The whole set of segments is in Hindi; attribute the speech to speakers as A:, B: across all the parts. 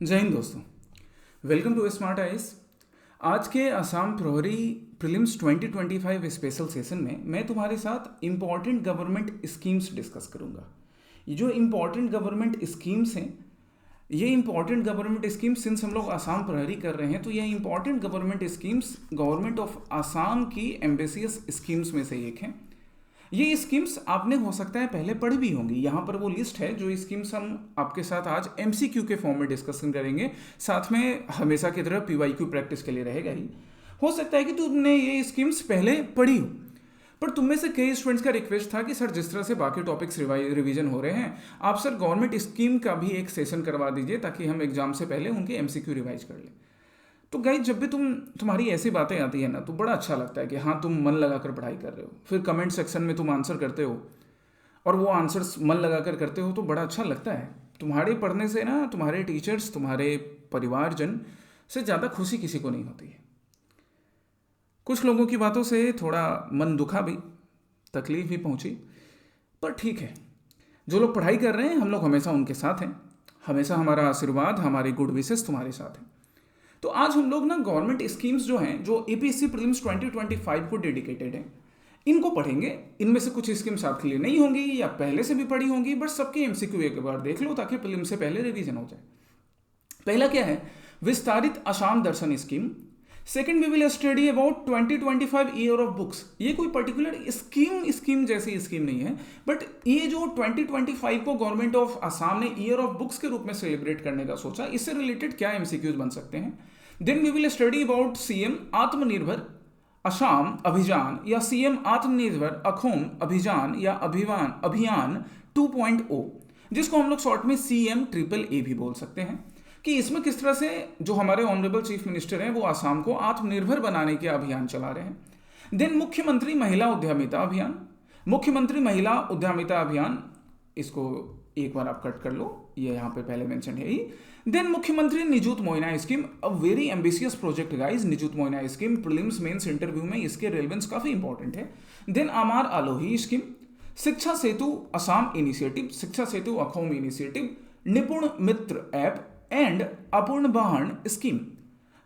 A: जय हिंद दोस्तों, वेलकम टू स्मार्ट आइज। आज के असम प्रहरी प्रीलिम्स 2025 स्पेशल सेशन में मैं तुम्हारे साथ इम्पॉर्टेंट गवर्नमेंट स्कीम्स डिस्कस करूंगा। ये जो इम्पॉर्टेंट गवर्नमेंट स्कीम्स हैं, ये इम्पॉर्टेंट गवर्नमेंट स्कीम्स सिंस हम लोग आसाम प्रहरी कर रहे हैं तो ये important government schemes government of Assam की एम्बेसियस स्कीम्स में से एक हैं। ये स्कीम्स आपने हो सकता है पहले पढ़ी भी होंगी। यहाँ पर वो लिस्ट है जो स्कीम्स हम आपके साथ आज एमसीक्यू के फॉर्म में डिस्कशन करेंगे, साथ में हमेशा की तरह पीवाईक्यू प्रैक्टिस के लिए रहेगा ही। हो सकता है कि तुमने ये स्कीम्स पहले पढ़ी हो, पर तुम में से कई स्टूडेंट्स का रिक्वेस्ट था कि सर जिस तरह से बाकी टॉपिक्स रिवीजन हो रहे हैं, आप सर गवर्नमेंट स्कीम का भी एक सेशन करवा दीजिए ताकि हम एग्जाम से पहले उनके एमसीक्यू रिवाइज कर लें। तो गाइस, जब भी तुम्हारी ऐसी बातें आती है ना तो बड़ा अच्छा लगता है कि हाँ तुम मन लगाकर पढ़ाई कर रहे हो, फिर कमेंट सेक्शन में तुम आंसर करते हो और वो आंसर्स मन लगाकर करते हो तो बड़ा अच्छा लगता है। तुम्हारे पढ़ने से ना तुम्हारे टीचर्स, तुम्हारे परिवारजन से ज़्यादा खुशी किसी को नहीं होती है। कुछ लोगों की बातों से थोड़ा मन दुखा भी, तकलीफ भी पहुंची, पर ठीक है। जो लोग पढ़ाई कर रहे हैं हम लोग हमेशा उनके साथ हैं, हमेशा हमारा आशीर्वाद, हमारी गुड विशेस तुम्हारे साथ हैं। तो आज हम लोग ना गवर्नमेंट स्कीम्स जो हैं, जो एपीएससी प्रीलिम्स 2025 को डेडिकेटेड हैं, इनको पढ़ेंगे। इनमें से कुछ स्कीम्स आपके लिए नहीं होंगी या पहले से भी पढ़ी होंगी, बट सबके एमसीक्यू एक बार देख लो ताकि प्रीलिम्स से पहले रिवीजन हो जाए। पहला क्या है? Vistarit Assam Darshan scheme. Second, we will study about 2025 year of books. ये कोई पर्टिकुलर स्कीम जैसी स्कीम नहीं है, बट ये जो 2025 को गवर्नमेंट ऑफ आसाम ने ईयर ऑफ बुक्स के रूप में सेलिब्रेट करने का सोचा, इससे रिलेटेड क्या एमसीक्यूज बन सकते हैं। Then we will study about CM Atmanirbhar Assam अभियान या सीएम आत्मनिर्भर अखोम अभियान या अभियान 2.0, जिसको हम लोग शॉर्ट में CM-AAA भी बोल सकते हैं, कि इसमें किस तरह से जो हमारे ऑनरेबल चीफ मिनिस्टर हैं वो आसाम को आत्मनिर्भर बनाने के अभियान चला रहे हैं। देन मुख्यमंत्री महिला उद्यमिता अभियान। मुख्यमंत्री महिला उद्यमिता अभियान, इसको एक बार आप कट कर लो, ये यहाँ पे पहले मेंशन है ही। Then Mukhyamantri Nijut Moina scheme, a very ambitious project guys. Nijut Moina scheme prelims mains interview में इसके रेलेवेंस काफी इंपॉर्टेंट है। देन अमार आलोही स्कीम, शिक्षा सेतु असम इनिशिएटिव, शिक्षा सेतु अखोम इनिशिएटिव, निपुण मित्र ऐप एंड अपूर्ण वाहन स्कीम,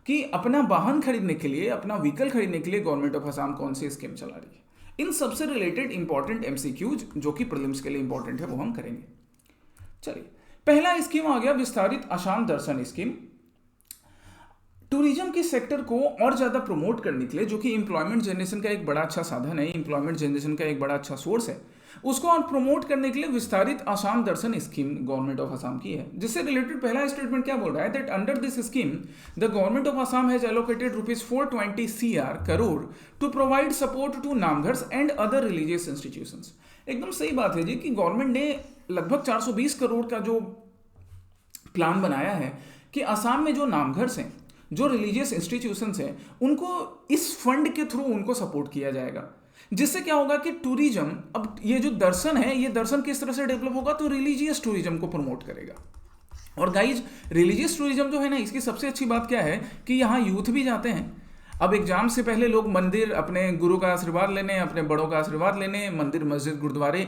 A: कि अपना वाहन खरीदने के लिए, अपना व्हीकल खरीदने के लिए गवर्नमेंट ऑफ असम कौन सी स्कीम चला रही है। इन सबसे रिलेटेड इंपॉर्टेंट एमसीक्यूज जो कि प्रीलिम्स के लिए इंपॉर्टेंट है वो हम करेंगे। चलिए, पहला स्कीम आ गया विस्तारित आसाम दर्शन स्कीम। टूरिज्म के सेक्टर को और ज़्यादा प्रमोट करने के लिए, जो कि एम्प्लॉयमेंट जनरेशन का एक बड़ा अच्छा साधन है, एम्प्लॉयमेंट जनरेशन का एक बड़ा अच्छा सोर्स है, उसको और प्रमोट करने के लिए विस्तारित Assam Darshan scheme government of Assam की है। जिससे रिलेटेड पहला स्टेटमेंट क्या बोल रहा है, that under this scheme the government of Assam has allocated ₹420 crore to provide support to Namghars and other religious institutions. एकदम सही बात है जी कि गवर्नमेंट ने लगभग 420 करोड़ का जो प्लान बनाया है कि आसाम में जो नामघर्स हैं, जो रिलीजियस इंस्टीट्यूशंस हैं, उनको इस फंड के थ्रू उनको सपोर्ट किया जाएगा। जिससे क्या होगा कि टूरिज्म, अब ये जो दर्शन है, ये दर्शन किस तरह से डेवलप होगा, तो रिलीजियस टूरिज्म को प्रमोट करेगा। और गाइज, रिलीजियस टूरिज्म जो है ना, इसकी सबसे अच्छी बात क्या है कि यहाँ यूथ भी जाते हैं। अब एग्जाम से पहले लोग मंदिर अपने गुरु का आशीर्वाद लेने, अपने बड़ों का आशीर्वाद लेने मंदिर, मस्जिद, गुरुद्वारे,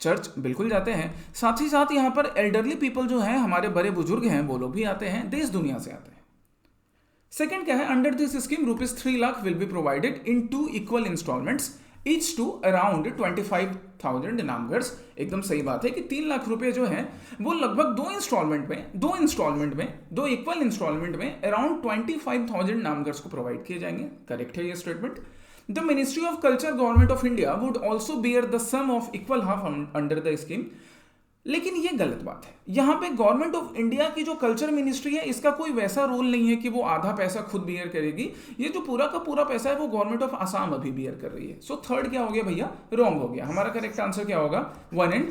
A: चर्च बिल्कुल जाते हैं। साथ ही साथ यहाँ पर एल्डरली पीपल जो हैं, हमारे बड़े बुजुर्ग हैं, वो लोग भी आते हैं, देश दुनिया से आते हैं। सेकंड क्या है, under this scheme ₹3 lakh will be provided in 2 equal installments each to around 25,000 namghars. एकदम सही बात है कि 3 लाख रुपए जो है वो लगभग दो इक्वल इंस्टॉलमेंट में अराउंड 25,000 नामघर्स को प्रोवाइड किए जाएंगे। करेक्ट है ये statement. The ministry of culture government of India would also bear the sum of equal half under the scheme. लेकिन ये गलत बात है। यहाँ पे गवर्नमेंट ऑफ इंडिया की जो कल्चर मिनिस्ट्री है, इसका कोई वैसा रोल नहीं है कि वो आधा पैसा खुद बियर करेगी। ये जो पूरा का पूरा पैसा है वो गवर्नमेंट ऑफ आसाम अभी बियर कर रही है। सो थर्ड क्या हो गया भैया, रॉन्ग हो गया। हमारा करेक्ट आंसर क्या होगा, 1 and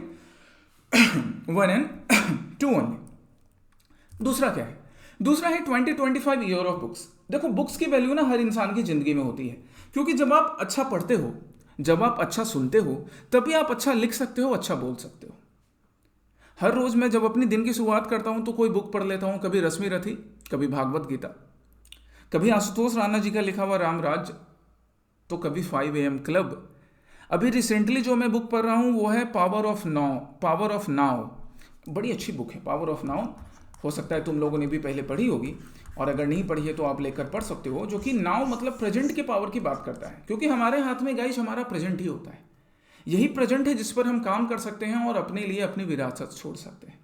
A: 2 only। दूसरा क्या है, दूसरा है 2025 ईयर ऑफ बुक्स। देखो, बुक्स की वैल्यू ना हर इंसान की जिंदगी में होती है, क्योंकि जब आप अच्छा पढ़ते हो, जब आप अच्छा सुनते हो, तभी आप अच्छा लिख सकते हो, अच्छा बोल सकते हो। हर रोज मैं जब अपनी दिन की शुरुआत करता हूं तो कोई बुक पढ़ लेता हूं, कभी रश्मि रथी, कभी भागवत गीता, कभी आशुतोष राणा जी का लिखा हुआ रामराज, तो कभी 5 AM क्लब। अभी रिसेंटली जो मैं बुक पढ़ रहा हूं वो है पावर ऑफ नाउ। बड़ी अच्छी बुक है पावर ऑफ नाउ। हो सकता है तुम लोगों ने भी पहले पढ़ी होगी, और अगर नहीं पढ़ी है तो आप लेकर पढ़ सकते हो, जो कि नाउ मतलब प्रेजेंट के पावर की बात करता है, क्योंकि हमारे हाथ में गाइस हमारा प्रेजेंट ही होता है। यही प्रेजेंट है जिस पर हम काम कर सकते हैं और अपने लिए अपनी विरासत छोड़ सकते हैं।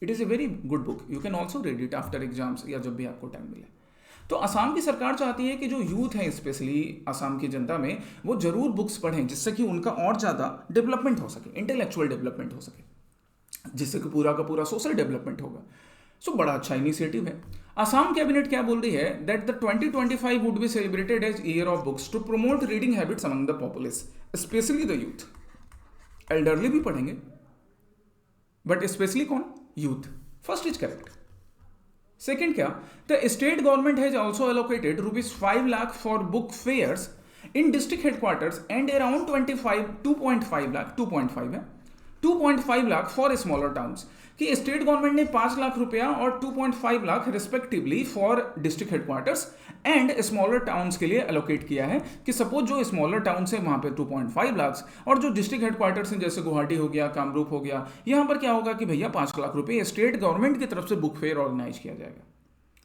A: It is a very good book, you can also read it after exams या जब भी आपको टाइम मिले। तो असम की सरकार चाहती है कि जो यूथ है, स्पेशली असम की जनता में, वो जरूर बुक्स पढ़ें, जिससे कि उनका और ज़्यादा डेवलपमेंट हो सके, इंटेलेक्चुअल डेवलपमेंट हो सके, जिससे कि पूरा का पूरा सोशल डेवलपमेंट होगा। सो बड़ा अच्छा इनिशिएटिव है। असम कैबिनेट क्या बोल रही है, that the 2025 would be celebrated as year of books to promote reading habits among the populace, specially the youth. Elderly भी पढ़ेंगे, बट स्पेशली कौन? Youth. First is correct. Second क्या, the state government has also allocated ₹5 lakh for book fairs in district headquarters and around 2.5 lakh 2.5 lakh for smaller towns, कि स्टेट गवर्नमेंट ने 5 लाख रुपया और 2.5 lakh respectively for district headquarters and smaller towns के लिए एलोकेट किया है। कि सपोज जो स्मॉलर टाउन्स है वहां पे 2.5 लाख, और जो डिस्ट्रिक्ट हेडक्वार्टर्स हैं जैसे गुवाहाटी हो गया, कामरूप हो गया, यहां पर क्या होगा कि भैया 5 लाख रुपए स्टेट गवर्नमेंट की तरफ से बुक फेयर ऑर्गेनाइज किया जाएगा।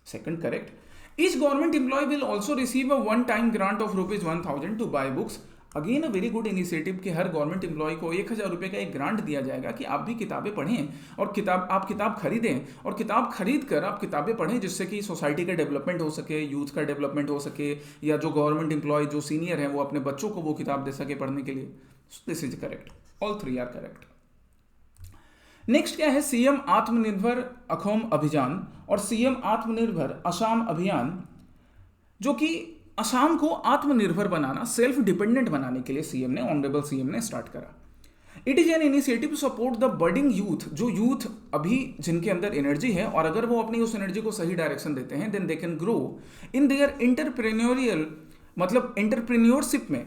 A: Second correct. Each government employ will also receive a one time grant of ₹1,000 to buy books. Again a very good initiative कि हर गवर्नमेंट एम्प्लॉय को 1,000 रुपये का एक ग्रांट दिया जाएगा कि आप भी किताबें पढ़ें और आप किताब खरीदें, और किताब खरीद कर आप किताबें पढ़ें, जिससे कि सोसाइटी का डेवलपमेंट हो सके, यूथ का डेवलपमेंट हो सके, या जो गवर्नमेंट एम्प्लॉय जो सीनियर है वो अपने बच्चों को वो किताब दे सके पढ़ने के लिए। This is correct, all 3 are correct. Next क्या है, सीएम आत्मनिर्भर अखोम अभियान और सीएम आत्मनिर्भर असम अभियान, जो कि असम को आत्मनिर्भर बनाना, सेल्फ डिपेंडेंट बनाने के लिए सीएम ने, ऑनरेबल सीएम ने स्टार्ट करा। It is an initiative to support the budding youth, जो यूथ अभी जिनके अंदर एनर्जी है, और अगर वो अपनी उस एनर्जी को सही डायरेक्शन देते हैं, then they can grow in their entrepreneurial, मतलब एंटरप्रेन्योरशिप में,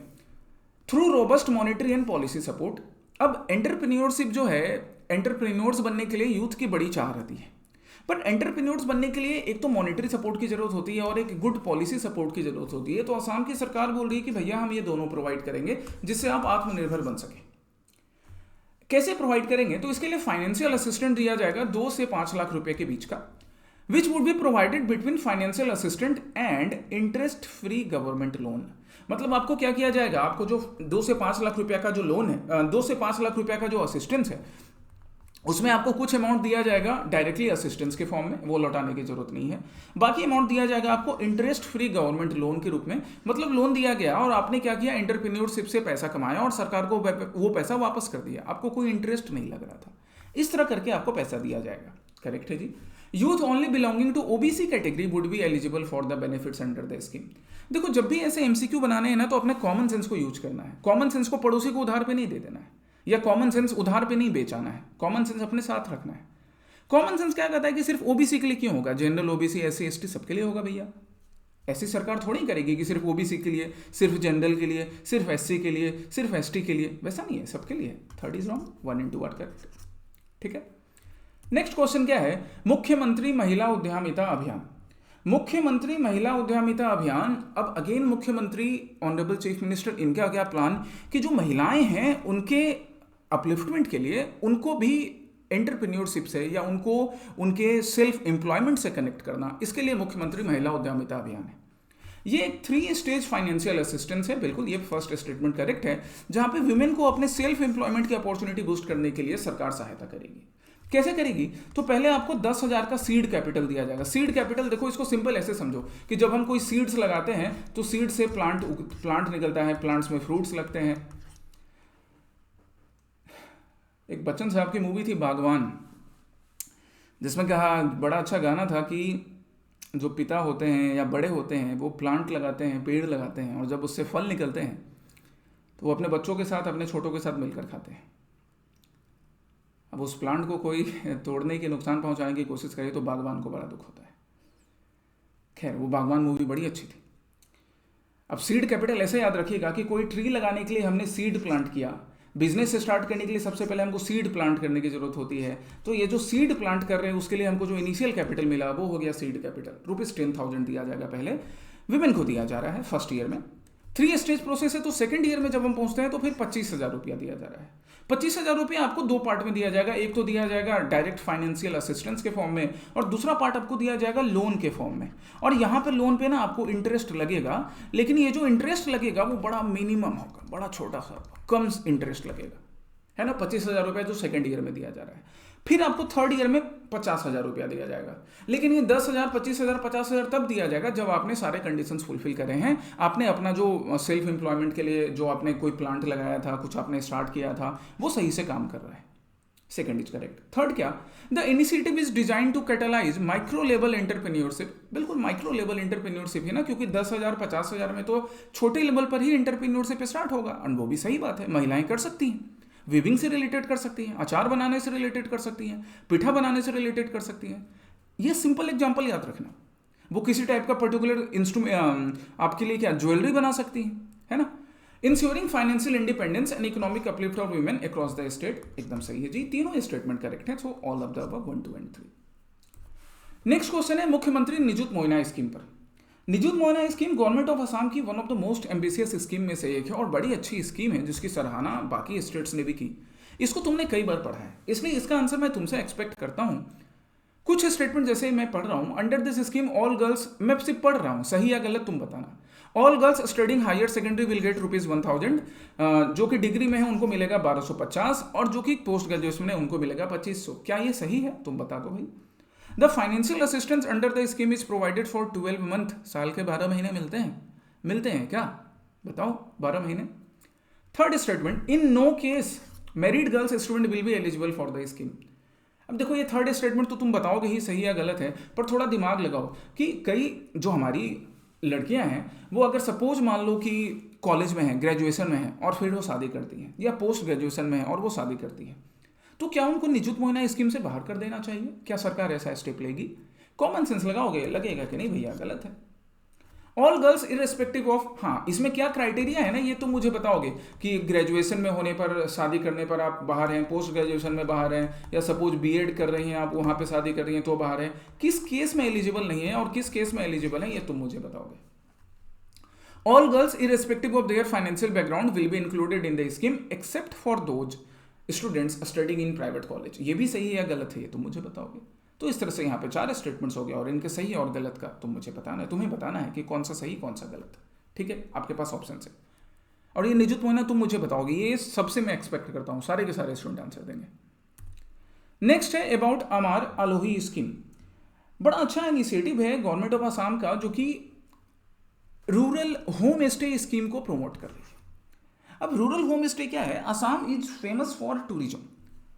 A: through robust monetary and policy support. अब एंटरप्रेन्योरशिप जो है, एंटरप्रेन्योर्स बनने के लिए यूथ की बड़ी चाह रहती है, बट एंटरप्रेन्योर्स बनने के लिए एक तो मॉनेटरी सपोर्ट की जरूरत होती है और एक गुड पॉलिसी सपोर्ट की जरूरत होती है। तो असम की सरकार बोल रही है कि भैया हम ये दोनों प्रोवाइड करेंगे, जिससे आप आत्मनिर्भर बन सके। कैसे प्रोवाइड करेंगे, तो इसके लिए फाइनेंशियल असिस्टेंट दिया जाएगा 2 से 5 लाख रुपए के बीच का, which would be provided between financial assistant and interest free government loan. मतलब आपको क्या किया जाएगा, आपको जो 2 से 5 लाख रुपया का जो लोन है, 2 से 5 लाख रुपया का जो असिस्टेंस है, उसमें आपको कुछ अमाउंट दिया जाएगा डायरेक्टली असिस्टेंस के फॉर्म में, वो लौटाने की जरूरत नहीं है। बाकी अमाउंट दिया जाएगा आपको इंटरेस्ट फ्री गवर्नमेंट लोन के रूप में। मतलब लोन दिया गया और आपने क्या किया, एंटरप्रेन्योरशिप से पैसा कमाया और सरकार को वो पैसा वापस कर दिया, आपको कोई इंटरेस्ट नहीं लग रहा था। इस तरह करके आपको पैसा दिया जाएगा। करेक्ट है जी। Youth only belonging to OBC category would be eligible for the benefits under the scheme. देखो, जब भी ऐसे एमसीक्यू बनाने हैं ना, तो अपने कॉमन सेंस को यूज करना है। कॉमन सेंस को पड़ोसी को उधार पे नहीं दे देना है, या कॉमन सेंस उधार पे नहीं बेचाना है, कॉमन सेंस अपने साथ रखना है। कॉमन सेंस क्या कहता है कि सिर्फ ओबीसी के लिए क्यों होगा, जनरल ओबीसी एससी एसटी सबके लिए होगा भैया। ऐसी सरकार थोड़ी करेगी कि सिर्फ ओबीसी के लिए, सिर्फ जनरल के लिए, सिर्फ एससी के लिए, सिर्फ एसटी के लिए, वैसा नहीं है, सबके लिए। 3rd is wrong, 1 and 2 are correct. ठीक है। नेक्स्ट क्वेश्चन क्या है, मुख्यमंत्री महिला उद्यमिता अभियान। मुख्यमंत्री महिला उद्यमिता अभियान, अब अगेन मुख्यमंत्री ऑनरेबल चीफ मिनिस्टर, इनका क्या प्लान कि जो महिलाएं हैं उनके अपलिफ्टमेंट के लिए, उनको भी एंटरप्रेन्योरशिप से या उनको उनके सेल्फ एम्प्लॉयमेंट से कनेक्ट करना, इसके लिए मुख्यमंत्री महिला उद्यमिता अभियान है। ये एक 3 स्टेज फाइनेंशियल असिस्टेंस है, बिल्कुल ये फर्स्ट स्टेटमेंट करेक्ट है, जहां पे वुमेन को अपने सेल्फ एम्प्लॉयमेंट की अपॉर्चुनिटी बूस्ट करने के लिए सरकार सहायता करेगी। कैसे करेगी, तो पहले आपको 10,000 का सीड कैपिटल दिया जाएगा। सीड कैपिटल देखो, इसको सिंपल ऐसे समझो कि जब हम कोई सीड्स लगाते हैं तो सीड से प्लांट निकलता है, प्लांट्स में फ्रूट्स लगते हैं। एक बच्चन साहब की मूवी थी बागवान, जिसमें कहा, बड़ा अच्छा गाना था कि जो पिता होते हैं या बड़े होते हैं वो प्लांट लगाते हैं, पेड़ लगाते हैं, और जब उससे फल निकलते हैं तो वो अपने बच्चों के साथ, अपने छोटों के साथ मिलकर खाते हैं। अब उस प्लांट को कोई तोड़ने की, नुकसान पहुंचाने की कोशिश करे तो बागवान को बड़ा दुख होता है। खैर, वो बागवान मूवी बड़ी अच्छी थी। अब सीड कैपिटल ऐसे याद रखिएगा कि कोई ट्री लगाने के लिए हमने सीड प्लांट किया, बिजनेस से स्टार्ट करने के लिए सबसे पहले हमको सीड प्लांट करने की जरूरत होती है। तो ये जो सीड प्लांट कर रहे हैं उसके लिए हमको जो इनिशियल कैपिटल मिला वो हो गया सीड कैपिटल। ₹10,000 दिया जाएगा, पहले विमेन को दिया जा रहा है फर्स्ट ईयर में। 3 स्टेज प्रोसेस है, तो सेकंड ईयर में जब हम पहुंचते हैं तो फिर ₹25,000 दिया जा रहा है। 25,000 रुपये आपको दो पार्ट में दिया जाएगा। एक तो दिया जाएगा डायरेक्ट फाइनेंशियल असिस्टेंस के फॉर्म में, और दूसरा पार्ट आपको दिया जाएगा लोन के फॉर्म में। और यहाँ पे लोन पे ना आपको इंटरेस्ट लगेगा, लेकिन ये जो इंटरेस्ट लगेगा वो बड़ा मिनिमम होगा, बड़ा छोटा सा, कम इंटरेस्ट लगेगा, है ना। 25,000 रुपये जो सेकेंड ईयर में दिया जा रहा है। फिर आपको थर्ड ईयर में 50,000 रुपया दिया जाएगा, लेकिन ये 10,000, 25,000, 50,000 तब दिया जाएगा जब आपने सारे कंडीशंस फुलफिल करे हैं। आपने अपना जो सेल्फ एम्प्लॉयमेंट के लिए जो आपने कोई प्लांट लगाया था, कुछ आपने स्टार्ट किया था, वो सही से काम कर रहा है। Second is correct. थर्ड क्या, the initiative is design to catalyse micro level entrepreneurship. बिल्कुल माइक्रो लेवल एंटरप्रेन्योरशिप है ना, क्योंकि 10,000, 50,000 में तो छोटे लेवल पर ही एंटरप्रेन्योरशिप स्टार्ट होगा। और वो भी सही बात है, महिलाएं कर सकती हैं, वीविंग से रिलेटेड कर सकती हैं, अचार बनाने से रिलेटेड कर सकती हैं, पिठा बनाने से रिलेटेड कर सकती हैं। ये सिंपल एग्जांपल याद रखना। वो किसी टाइप का पर्टिकुलर इंस्ट्रूमेंट आपके लिए क्या ज्वेलरी बना सकती है ना। Ensuring financial independence and economic uplift of women across the state, एकदम सही है जी, तीनों स्टेटमेंट करेक्ट है। So all of the above 1, 2 and 3। Next question है मुख्यमंत्री निजुत मोइना स्कीम पर। Nijut Moina scheme government of Assam की one of the most ambitious scheme में से एक है, और बड़ी अच्छी स्कीम है जिसकी सराहना बाकी स्टेट्स ने भी की। इसको तुमने कई बार पढ़ा है, इसलिए इसका आंसर मैं तुमसे एक्सपेक्ट करता हूं। कुछ स्टेटमेंट जैसे मैं पढ़ रहा हूं, under this scheme all girls, मैं सिर्फ पढ़ रहा हूं, सही या गलत तुम बताना। All girls studying higher secondary will get ₹1,000, जो कि डिग्री में है उनको मिलेगा 1250, और जो कि पोस्ट ग्रेजुएशन में उनको मिलेगा 2500। क्या ये सही है? तुम बता दो भाई। The financial assistance under the scheme is provided for 12 month, साल के 12 महीने मिलते हैं क्या? बताओ, 12 महीने। Third statement, in no case married girls student will be eligible for the scheme. अब देखो, ये थर्ड स्टेटमेंट तो तुम बताओगे ही सही या गलत है, पर थोड़ा दिमाग लगाओ कि कई जो हमारी लड़कियां हैं वो अगर सपोज मान लो कि कॉलेज में है, ग्रेजुएशन में है, और फिर वो शादी करती हैं, या पोस्ट ग्रेजुएशन में है और वो शादी करती है, तो क्या उनको निजुत मोइना स्कीम से बाहर कर देना चाहिए? क्या सरकार ऐसा स्टेप लेगी? कॉमन सेंस लगाओगे, लगेगा कि नहीं भैया गलत है। ऑल गर्ल्स इररिस्पेक्टिव ऑफ, हाँ इसमें क्या क्राइटेरिया है ना, ये तुम मुझे बताओगे कि ग्रेजुएशन में होने पर, शादी करने पर आप बाहर हैं, पोस्ट ग्रेजुएशन में बाहर हैं, या सपोज बीएड कर रही हैं आप, वहां पे शादी कर रही हैं तो बाहर हैं। किस केस में एलिजिबल नहीं है और किस केस में एलिजिबल है, ये तुम मुझे बताओगे। All girls irrespective of their financial background will be included in the scheme except for those students studying in private college. ये भी सही है या गलत है, ये तुम मुझे बताओगे। तो इस तरह से यहाँ पे 4 स्टेटमेंट्स हो गया, और इनके सही और गलत का तुम मुझे बताना है, तुम्हें बताना है कि कौन सा सही कौन सा गलत। ठीक है, आपके पास ऑप्शन है, और ये निजुत मोइना तुम मुझे बताओगे, ये सबसे मैं एक्सपेक्ट करता हूँ सारे के सारे स्टूडेंट आंसर देंगे। नेक्स्ट है अबाउट अमार आलोही स्कीम। बड़ा अच्छा इनिशिएटिव है गवर्नमेंट ऑफ आसाम का, जो कि रूरल होम स्टे स्कीम को प्रमोट कर रही है। अब रूरल होम स्टे क्या है? Assam is famous for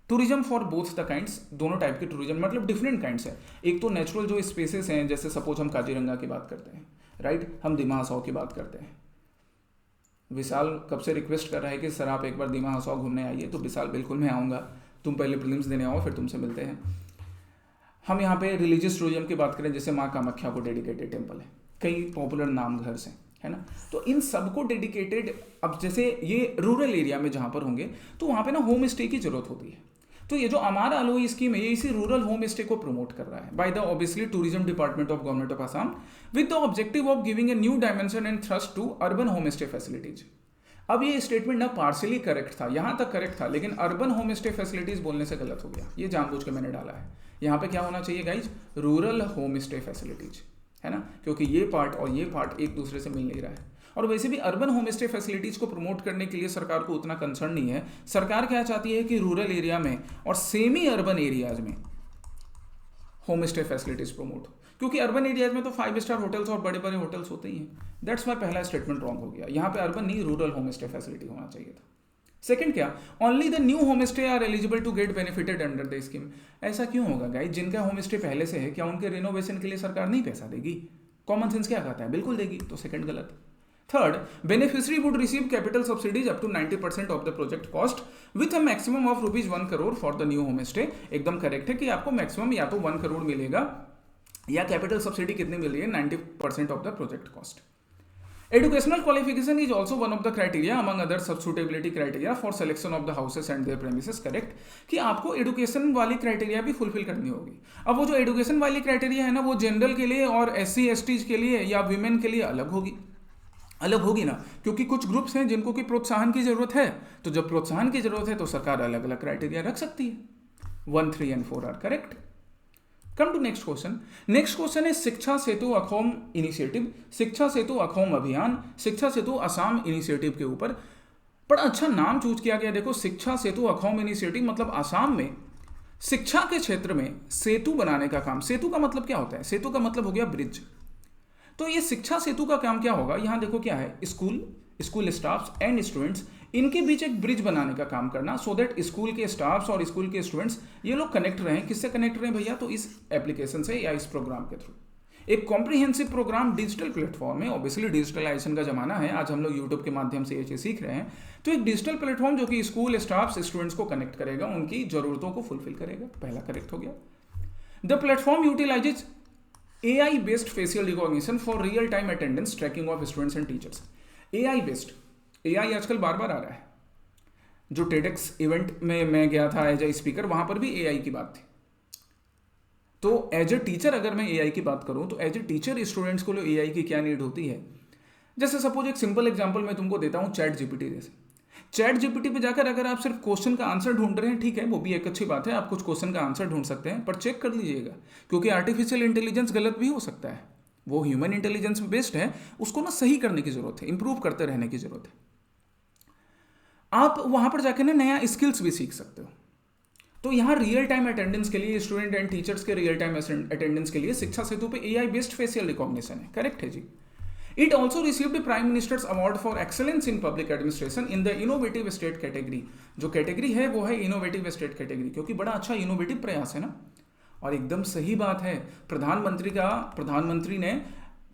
A: tourism for both the kinds, दोनों टाइप के टूरिज्म, मतलब डिफरेंट काइंड्स है। एक तो नेचुरल जो स्पेसेस हैं, जैसे सपोज हम काजीरंगा की बात करते हैं, राइट, हम दिमा हसाओ की बात करते हैं। विशाल कब से रिक्वेस्ट कर रहा है कि सर आप एक बार दिमा हसाओ घूमने आइए, तो विशाल बिल्कुल मैं आऊँगा, तुम पहले प्रीलिम्स देने आओ फिर तुमसे मिलते हैं। हम यहाँ पे रिलीजियस टूरिज्म की बात करें, जैसे माँ कामाख्या को डेडिकेटेड टेम्पल है, कई पॉपुलर नाम घर से, है ना। तो इन सबको डेडिकेटेड, अब जैसे ये रूरल एरिया में जहाँ पर होंगे तो वहाँ पे ना होम स्टे की जरूरत होती है। तो ये जो अमार आलोही स्कीम है, ये इसी रूरल होम स्टे को प्रमोट कर रहा है by the obviously tourism department of government of Assam, with the objective of giving a new dimension and thrust to urban home stay facilities. अब ये स्टेटमेंट ना पार्शियली करेक्ट था, यहाँ तक करेक्ट था, लेकिन अर्बन होम स्टे फैसिलिटीज बोलने से गलत हो गया, ये जानबूझ के मैंने डाला है। यहाँ पे क्या होना चाहिए guys? Rural home stay facilities, है ना, क्योंकि ये पार्ट और ये पार्ट एक दूसरे से मिल नहीं रहा है। और वैसे भी अर्बन होम स्टे फैसिलिटीज को प्रमोट करने के लिए सरकार को उतना कंसर्न नहीं है। सरकार क्या चाहती है कि रूरल एरिया में और सेमी अर्बन एरियाज में होम स्टे फैसिलिटीज प्रमोट, क्योंकि अर्बन एरियाज में तो 5 स्टार होटल्स और बड़े बड़े होटल्स होते ही हैं। दैट्स वाई पहला स्टेटमेंट रॉन्ग हो गया, यहाँ पे अर्बन नहीं रूरल होम स्टे फैसिलिटी होना चाहिए था। सेकंड क्या, only the new home stay are eligible to get benefited under the scheme. ऐसा क्यों होगा गाइस? जिनका होम स्टे पहले से है, क्या उनके रिनोवेशन के लिए सरकार नहीं पैसा देगी? कॉमन सेंस क्या कहता है? बिल्कुल देगी, तो सेकंड गलत। Third, beneficiary would receive capital subsidies up to 90% of the project cost with a maximum of ₹1 crore for the new home stay. एकदम करेक्ट है कि आपको मैक्सिमम या तो 1 करोड़ मिलेगा, या कैपिटल सब्सिडी कितनी मिल रही है? 90% of the project cost. Educational qualification is also one of the criteria among other suitability criteria for selection of the houses and their premises, correct? कि आपको एडुकेशन वाली क्राइटेरिया भी फुलफिल करनी होगी। अब वो जो एडुकेशन वाली क्राइटेरिया है ना, वो जनरल के लिए और SC STs के लिए या वीमेन के लिए अलग होगी, अलग होगी ना, क्योंकि कुछ ग्रुप्स हैं जिनको कि प्रोत्साहन की जरूरत है, तो जब प्रोत्साहन की जरूरत है तो सरकार अलग अलग क्राइटेरिया रख सकती है। 1, 3 and 4 are correct. Come to next question. Next question है शिक्षा सेतु अखोम इनिशिएटिव, शिक्षा सेतु अखोम अभियान, शिक्षा सेतु असम इनिशिएटिव के ऊपर बड़ा अच्छा नाम चूज किया गया। देखो, शिक्षा सेतु अखोम इनिशिएटिव मतलब असम में शिक्षा के क्षेत्र में सेतु बनाने का काम। सेतु का मतलब क्या होता है? सेतु का मतलब हो गया ब्रिज। तो ये शिक्षा सेतु का काम क्या होगा? यहां देखो क्या है, स्कूल स्टाफ्स एंड स्टूडेंट्स, इनके बीच एक ब्रिज बनाने का काम करना, सो दैट स्कूल के स्टाफ्स और स्कूल के स्टूडेंट्स ये लोग कनेक्ट रहें। किससे कनेक्ट रहें भैया? तो इस एप्लीकेशन से या इस प्रोग्राम के थ्रू। एक कॉम्प्रिहेंसिव प्रोग्राम डिजिटल प्लेटफॉर्म है। ऑब्वियसली डिजिटलाइजेशन का जमाना है, आज हम लोग यूट्यूब के माध्यम से ये चीज सीख रहे हैं। तो एक डिजिटल प्लेटफॉर्म जो कि स्कूल स्टाफ्स स्टूडेंट्स को कनेक्ट करेगा, उनकी जरूरतों को फुलफिल करेगा। पहला करेक्ट हो गया। The platform utilises AI based facial recognition for real time attendance tracking of students and teachers. AI based, AI आजकल बार बार आ रहा है। जो टेडेक्स इवेंट में मैं गया था एज ए स्पीकर, वहां पर भी AI की बात थी। तो एज ए टीचर अगर मैं AI की बात करूं, तो एज ए टीचर स्टूडेंट्स को AI की क्या नीड होती है? जैसे सपोज एक सिंपल एग्जांपल मैं तुमको देता हूं, चैट जीपीटी जैसे। चैट जीपीटी पे जाकर अगर आप सिर्फ क्वेश्चन का आंसर ढूंढ रहे हैं, ठीक है, वो भी एक अच्छी बात है, आप कुछ क्वेश्चन का आंसर ढूंढ सकते हैं, पर चेक कर लीजिएगा, क्योंकि आर्टिफिशियल इंटेलिजेंस गलत भी हो सकता है। वो ह्यूमन इंटेलिजेंस बेस्ड है, उसको ना सही करने की जरूरत है, इंप्रूव करते रहने की जरूरत है। आप वहां पर जाकर ना नया स्किल्स भी सीख सकते हो। तो यहाँ रियल टाइम अटेंडेंस के लिए, स्टूडेंट एंड टीचर्स के रियल टाइम अटेंडेंस के लिए शिक्षा सेतु पे AI बेस्ड फेशियल रिकॉग्निशन है। करेक्ट है जी। It also received the Prime Minister's Award for Excellence in Public Administration in the Innovative State category। जो कैटेगरी है वो है इनोवेटिव स्टेट कैटेगरी, क्योंकि बड़ा अच्छा इनोवेटिव प्रयास है ना। और एकदम सही बात है, प्रधानमंत्री ने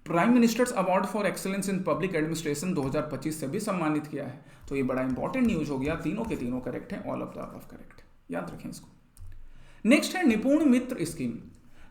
A: prime ministers award for excellence in public administration 2025 से भी सम्मानित किया है। तो ये बड़ा इंपॉर्टेंट न्यूज हो गया। तीनों के तीनों करेक्ट है, all of the above correct, याद रखें इसको। नेक्स्ट है निपुण मित्र स्कीम।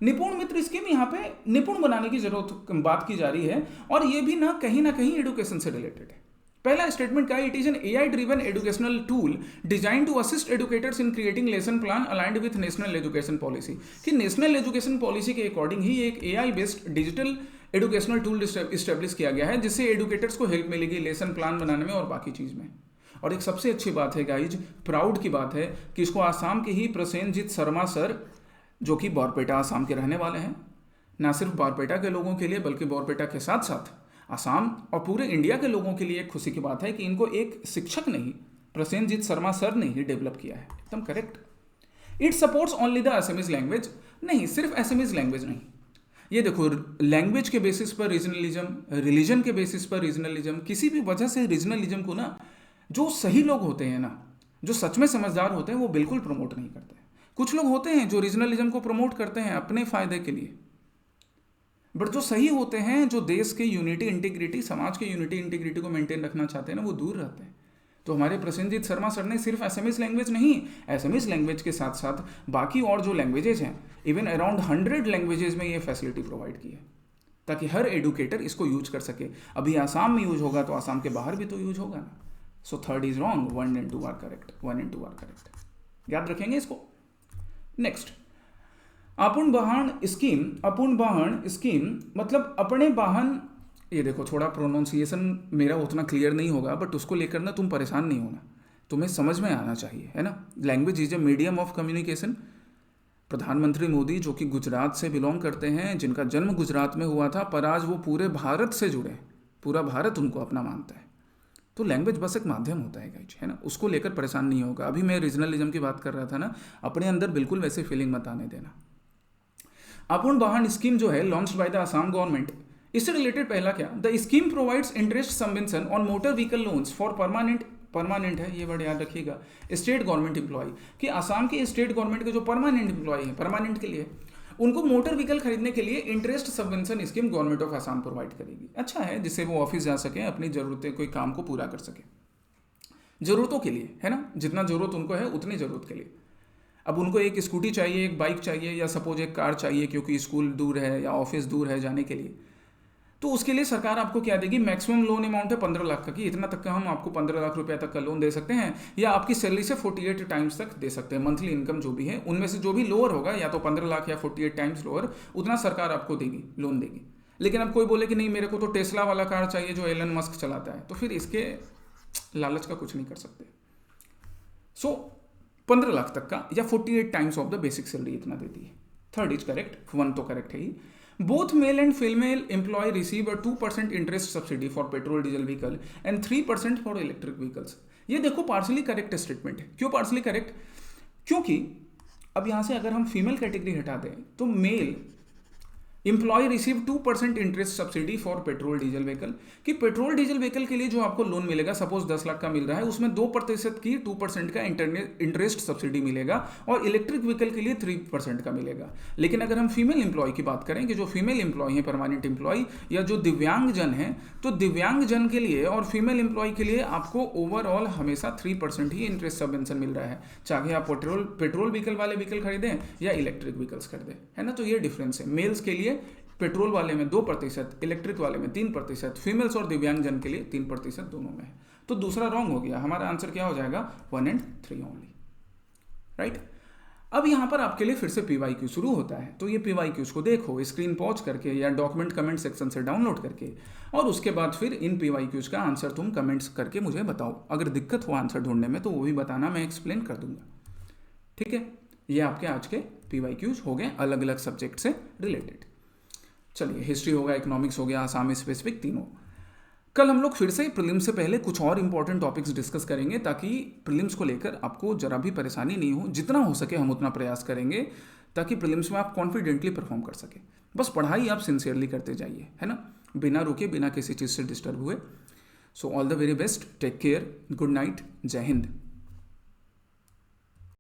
A: निपुण मित्र स्कीम, यहाँ पे निपुण बनाने की जरूरत बात की जा रही है, और ये भी ना कहीं एडुकेशन से रिलेटेड है। पहला स्टेटमेंट का, it is an AI driven educational tool design to assist educators in creating lesson plan aligned with national education policy. कि नेशनल एजुकेशन पॉलिसी के अकॉर्डिंग ही एक AI based digital educational tool establish किया गया है, जिससे एडुकेटर्स को हेल्प मिलेगी लेसन प्लान बनाने में और बाकी चीज में। और एक सबसे अच्छी बात है गाइज, प्राउड की बात है कि इसको आसाम के ही प्रसेनजीत शर्मा सर, जो कि बॉरपेटा आसाम के रहने वाले हैं, ना सिर्फ बॉरपेटा के लोगों के लिए बल्कि बॉरपेटा के साथ साथ आसाम और पूरे इंडिया के लोगों के लिए एक खुशी की बात है कि इनको एक शिक्षक ने ही, प्रसेनजीत शर्मा सर ने ही डेवलप किया है। एकदम correct. It supports only the Assamese language. नहीं, सिर्फ असमीज लैंग्वेज नहीं, ये देखो, लैंग्वेज के बेसिस पर रीजनलिज्म, रिलीजन के बेसिस पर रीजनलिज्म, किसी भी वजह से रीजनलिज्म को ना, जो सही लोग होते हैं ना, जो सच में समझदार होते हैं, वो बिल्कुल प्रमोट नहीं करते। कुछ लोग होते हैं जो रीजनलिज्म को प्रमोट करते हैं अपने फायदे के लिए, बट जो सही होते हैं, जो देश के यूनिटी इंटीग्रिटी, समाज के यूनिटी इंटीग्रिटी को मेंटेन रखना चाहते हैं ना, वो दूर रहते हैं। तो हमारे प्रसेनजीत शर्मा सर ने सिर्फ असमीज लैंग्वेज नहीं, असमीज लैंग्वेज के साथ साथ बाकी और जो लैंग्वेजेज हैं, इवन अराउंड 100 लैंग्वेजेज में ये फैसिलिटी प्रोवाइड की है, ताकि हर एडुकेटर इसको यूज कर सके। अभी आसाम में यूज होगा तो आसाम के बाहर भी तो यूज होगा ना। So third is wrong, 1 and 2 are correct, 1 and 2 are correct, याद रखेंगे इसको। नेक्स्ट, अपूर्ण वाहन स्कीम मतलब अपने वाहन। ये देखो, थोड़ा प्रोनाउंसिएशन मेरा उतना क्लियर नहीं होगा, बट उसको लेकर ना तुम परेशान नहीं होना, तुम्हें समझ में आना चाहिए, है ना। Language is a medium of communication. प्रधानमंत्री मोदी, जो कि गुजरात से बिलोंग करते हैं, जिनका जन्म गुजरात में हुआ था, पर आज वो पूरे भारत से जुड़े, पूरा भारत उनको अपना मानता है। तो लैंग्वेज बस एक माध्यम होता है गाइज, है ना, उसको लेकर परेशान नहीं होगा। अभी मैं रीजनलिज्म की बात कर रहा था ना, अपने अंदर बिल्कुल वैसे फीलिंग मत आने देना। अपूर्ण वाहन स्कीम जो है launched by the Assam government, इससे रिलेटेड पहला क्या, the scheme provides interest subvention on motor vehicle loans for permanent है, ये वर्ड याद रखिएगा, स्टेट गवर्नमेंट एम्प्लॉय। कि आसाम के स्टेट गवर्नमेंट के जो परमानेंट एम्प्लॉय है, परमानेंट के लिए, उनको मोटर व्हीकल खरीदने के लिए interest subvention scheme government of Assam provide करेगी। अच्छा है, जिससे वो ऑफिस जा सके, अपनी जरूरतें, कोई काम को पूरा कर सके, जरूरतों के लिए, है ना, जितना जरूरत उनको है उतनी जरूरत के लिए। अब उनको एक स्कूटी चाहिए, एक बाइक चाहिए, या सपोज एक कार चाहिए, क्योंकि स्कूल दूर है या ऑफिस दूर है जाने के लिए, तो उसके लिए सरकार आपको क्या देगी, मैक्सिमम लोन अमाउंट है 15 लाख का, कि इतना तक का हम आपको 15 लाख रुपया तक का लोन दे सकते हैं, या आपकी सैलरी से 48 टाइम्स तक दे सकते हैं, मंथली इनकम जो भी है उनमें से जो भी लोअर होगा, या तो 15 लाख या 48 टाइम्स लोअर, उतना सरकार आपको देगी, लोन देगी। लेकिन अब कोई बोले कि नहीं मेरे को तो टेस्ला वाला कार चाहिए जो एलन मस्क चलाता है, तो फिर इसके लालच का कुछ नहीं कर सकते। सो 15 लाख तक का या 48 times of the basic salary इतना देती है। थर्ड इज करेक्ट, 1 तो करेक्ट है ही। Both male and female employ receive a 2% interest subsidy for petrol diesel vehicle and 3% for electric vehicles. ये देखो पार्सली करेक्ट स्टेटमेंट है। क्यों पार्सली करेक्ट? क्योंकि अब यहां से अगर हम फीमेल कैटेगरी हटा दें तो male employ receive 2% interest subsidy for petrol diesel vehicle, कि पेट्रोल डीजल व्हीकल के लिए जो आपको लोन मिलेगा, सपोज 10 लाख का मिल रहा है, उसमें 2% की 2% का इंटरेस्ट सब्सिडी मिलेगा और इलेक्ट्रिक व्हीकल के लिए 3% का मिलेगा। लेकिन अगर हम फीमेल एम्प्लॉय की बात करें कि जो फीमेल एम्प्लॉय है, परमानेंट एम्प्लॉय या जो दिव्यांगजन है, तो दिव्यांगजन के लिए और फीमेल एम्प्लॉय के लिए आपको ओवरऑल हमेशा 3% ही इंटरेस्ट सबवेंशन मिल रहा है, चाहे आप पेट्रोल व्हीकल वाले व्हीकल खरीदें या इलेक्ट्रिक व्हीकल्स खरीदें, है ना। तो ये डिफरेंस है। मेल्स के लिए पेट्रोल वाले में 2%, इलेक्ट्रिक वाले में 3%, फीमेल्स और दिव्यांगजन के लिए 3% दोनों में है। तो दूसरा रॉन्ग हो गया। हमारा आंसर क्या हो जाएगा? 1 और 3 ओनली, राइट। अब यहां पर आपके लिए फिर से PYQ शुरू होता है। तो ये PYQs को देखो स्क्रीन पॉज करके या डॉक्यूमेंट कमेंट सेक्शन से डाउनलोड करके, और उसके बाद फिर इन PYQs का आंसर तुम कमेंट्स करके मुझे बताओ। अगर दिक्कत हो आंसर ढूंढने में तो वो भी बताना, मैं एक्सप्लेन कर दूंगा, ठीक है। ये आपके आज के PYQs हो गए अलग अलग सब्जेक्ट से रिलेटेड। चलिए, हिस्ट्री हो गया, इकोनॉमिक्स हो गया, आसामी स्पेसिफिक, तीनों। कल हम लोग फिर से प्रीलिम्स से पहले कुछ और इंपॉर्टेंट टॉपिक्स डिस्कस करेंगे ताकि प्रीलिम्स को लेकर आपको जरा भी परेशानी नहीं हो। जितना हो सके हम उतना प्रयास करेंगे ताकि प्रीलिम्स में आप कॉन्फिडेंटली परफॉर्म कर सके। बस पढ़ाई आप सिंसियरली करते जाइए, है ना, बिना रुके, बिना किसी चीज़ से डिस्टर्ब हुए। So all the very best, take care, good night, जय हिंद।